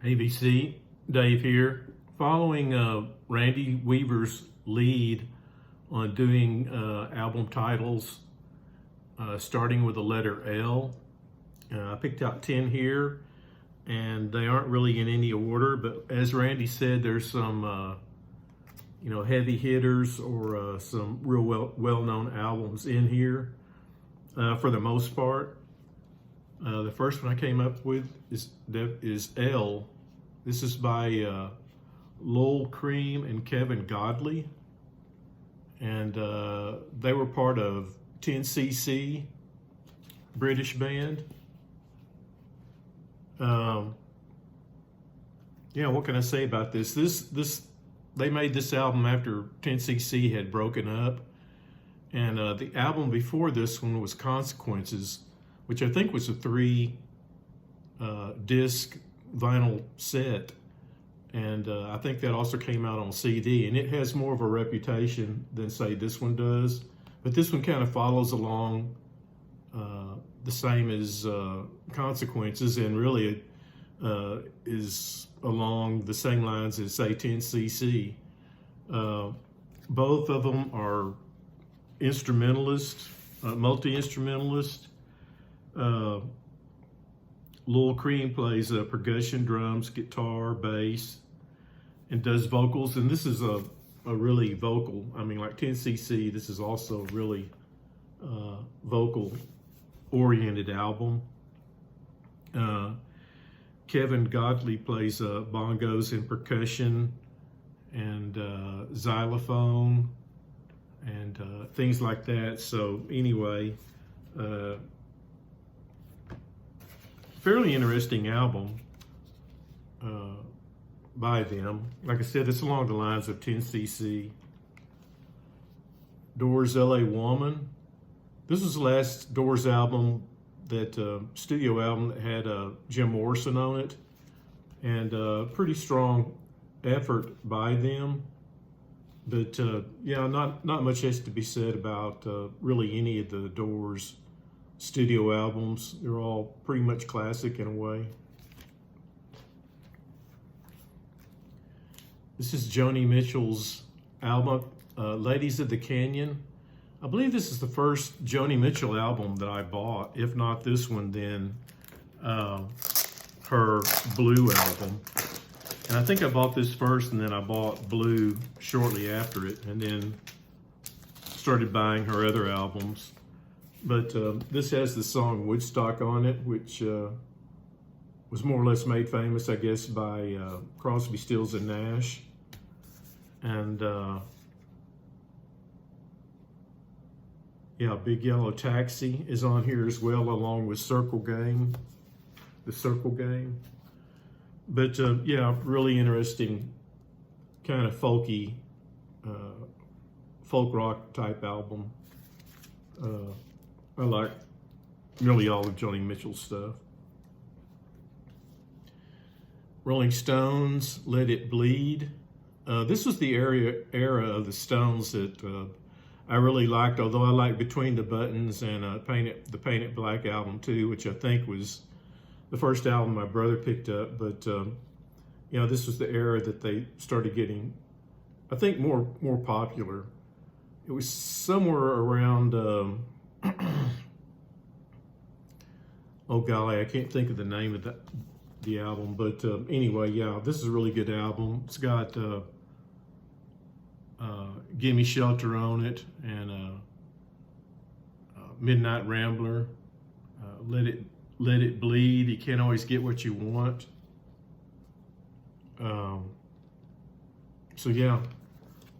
ABC, Dave here. Following Randy Weaver's lead on doing album titles, starting with the letter L. I picked out 10 here, and they aren't really in any order, but as Randy said, there's some heavy hitters or some real well-known albums in here for the most part. The first one I came up with is L. This is by Lowell Cream and Kevin Godley, and they were part of 10cc, British band. What can I say about this? They made this album after 10cc had broken up, and the album before this one was Consequences, which I think was a 3-disc vinyl set, and I think that also came out on CD, and it has more of a reputation than, say, this one does, but this one kind of follows along the same as Consequences, and really is along the same lines as, say, 10cc. Both of them are instrumentalist, multi-instrumentalist. Lowell Cream plays percussion, drums, guitar, bass, and does vocals. And this is a really vocal, like 10cc, this is also a really vocal-oriented album. Kevin Godley plays bongos and percussion and xylophone and things like that. So anyway, fairly interesting album by them. Like I said, it's along the lines of 10cc. Doors' LA Woman. This was the last Doors album, that studio album that had Jim Morrison on it, and pretty strong effort by them. But not much has to be said about really any of the Doors studio albums. They're all pretty much classic in a way. This is Joni Mitchell's album, Ladies of the Canyon. I believe this is the first Joni Mitchell album that I bought. If not this one, then her Blue album. And I think I bought this first, and then I bought Blue shortly after it, and then started buying her other albums. But this has the song Woodstock on it, which was more or less made famous, I guess, by Crosby, Stills, and Nash. And Big Yellow Taxi is on here as well, along with Circle Game, the Circle Game. But really interesting, kind of folky, folk rock type album. I like really all of Joni Mitchell's stuff. Rolling Stones, Let It Bleed. This was the era of the Stones that I really liked, although I like Between the Buttons and the Paint It Black album too, which I think was the first album my brother picked up. But this was the era that they started getting, I think, more popular. It was somewhere around oh golly, I can't think of the name of the album, but anyway, this is a really good album. It's got Gimme Shelter on it, and Midnight Rambler, Let It Bleed, You Can't Always Get What You Want.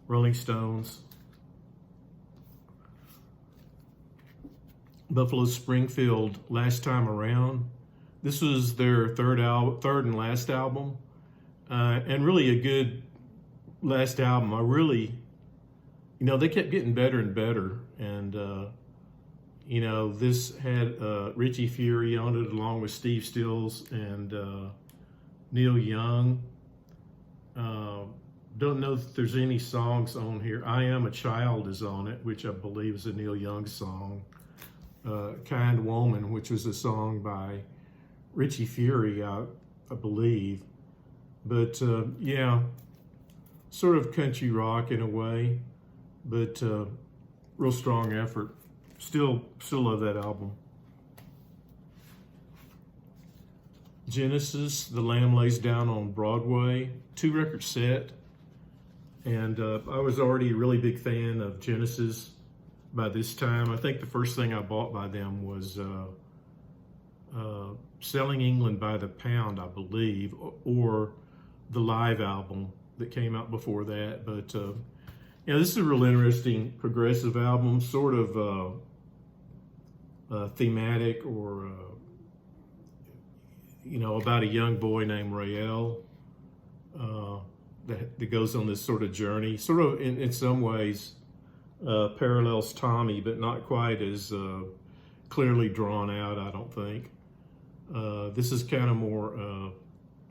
Rolling Stones. Buffalo Springfield, Last Time Around. This was their third and last album, and really a good last album. I really, they kept getting better and better, and this had Richie Fury on it, along with Steve Stills and Neil Young. Don't know if there's any songs on here. I Am a Child is on it, which I believe is a Neil Young song. Kind Woman, which was a song by Richie Fury, I believe. But yeah, sort of country rock in a way, but real strong effort. Still love that album. Genesis, The Lamb Lays Down on Broadway, 2-record set. And I was already a really big fan of Genesis by this time. I think the first thing I bought by them was Selling England by the Pound, I believe, or the live album that came out before that. But yeah, this is a real interesting progressive album, sort of thematic, or you know, about a young boy named Rael that goes on this sort of journey, sort of in some ways parallels Tommy, but not quite as clearly drawn out, I don't think. This is kind of more,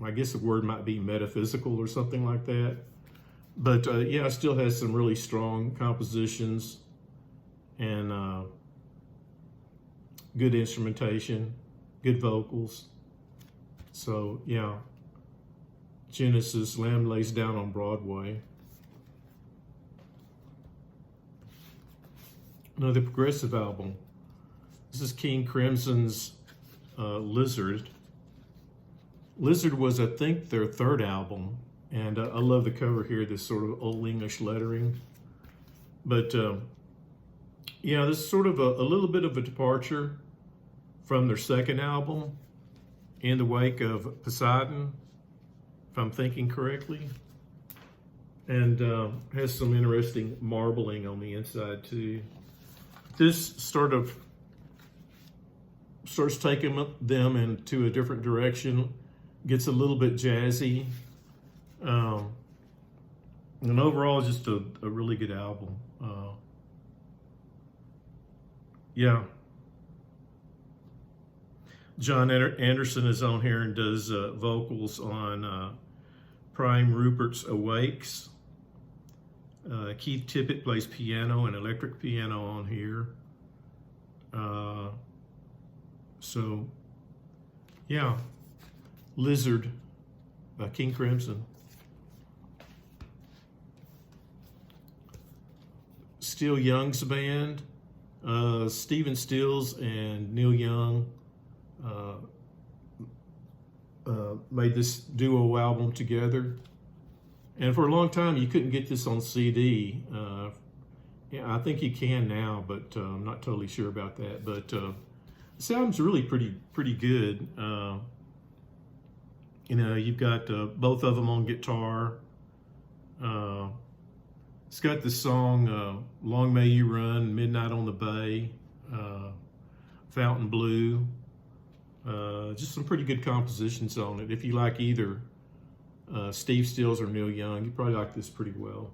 I guess the word might be metaphysical or something like that. But yeah, it still has some really strong compositions and good instrumentation, good vocals. So yeah, Genesis, Lamb Lays Down on Broadway. Another progressive album. This is King Crimson's Lizard. Lizard was, I think, their third album, and I love the cover here, this sort of old English lettering. But yeah, this is sort of a little bit of a departure from their second album, In the Wake of Poseidon, if I'm thinking correctly. And has some interesting marbling on the inside too. This starts taking them into a different direction, gets a little bit jazzy, and overall just a really good album. Yeah. John Anderson is on here and does vocals on Prime Rupert's Awakes. Keith Tippett plays piano and electric piano on here. So, yeah, Lizard by King Crimson. Still Young's band, Stephen Stills and Neil Young made this duo album together. And for a long time, you couldn't get this on CD. Yeah, I think you can now, but I'm not totally sure about that. But this album's really pretty good. You know, you've got both of them on guitar. It's got the song "Long May You Run," "Midnight on the Bay," "Fountain Blue." Just some pretty good compositions on it. If you like either Steve Stills or Neil Young, you probably like this pretty well.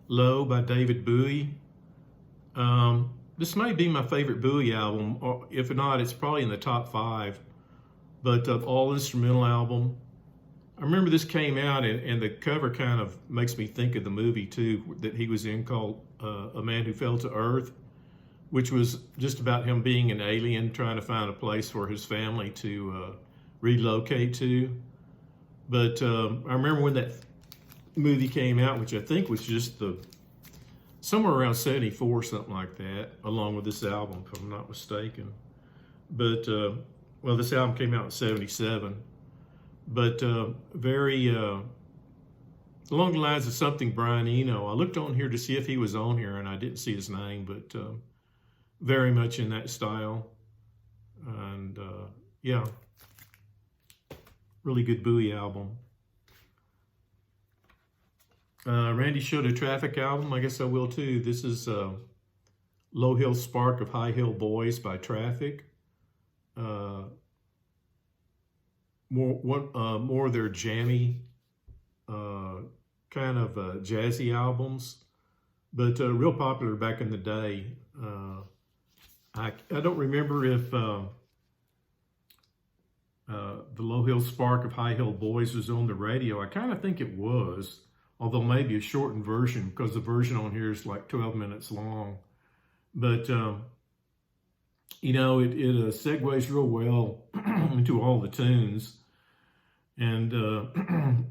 Low by David Bowie. This may be my favorite Bowie album, or if not, it's probably in the top 5. But all instrumental album. I remember this came out, and the cover kind of makes me think of the movie too that he was in, called A Man Who Fell to Earth, which was just about him being an alien trying to find a place for his family to relocate to. But I remember when that movie came out, which I think was just somewhere around 74, something like that, along with this album, if I'm not mistaken. But, well, this album came out in 77. But very, along the lines of something Brian Eno. I looked on here to see if he was on here, and I didn't see his name, but very much in that style. And yeah, really good Bowie album. Randy showed a Traffic album. I guess I will too. This is Low Hill Spark of High Hill Boys by Traffic. More of their jammy, kind of jazzy albums, but real popular back in the day. I don't remember if the Low Hill Spark of High Hill Boys was on the radio. I kind of think it was, although maybe a shortened version, because the version on here is like 12 minutes long. But You know, it segues real well into all the tunes. And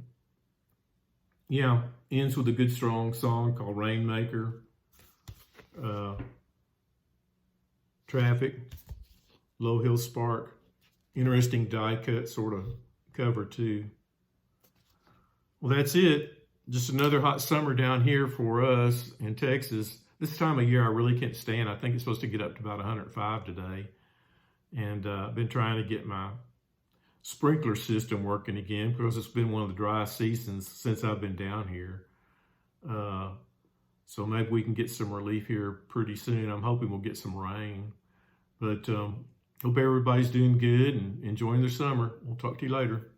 yeah, ends with a good strong song called Rainmaker. Traffic, Low Hill Spark. Interesting die cut sort of cover too. Well, that's it. Just another hot summer down here for us in Texas. This time of year I really can't stand. I think it's supposed to get up to about 105 today. And I've been trying to get my sprinkler system working again because it's been one of the dry seasons since I've been down here. So maybe we can get some relief here pretty soon. I'm hoping we'll get some rain. But hope everybody's doing good and enjoying their summer. We'll talk to you later.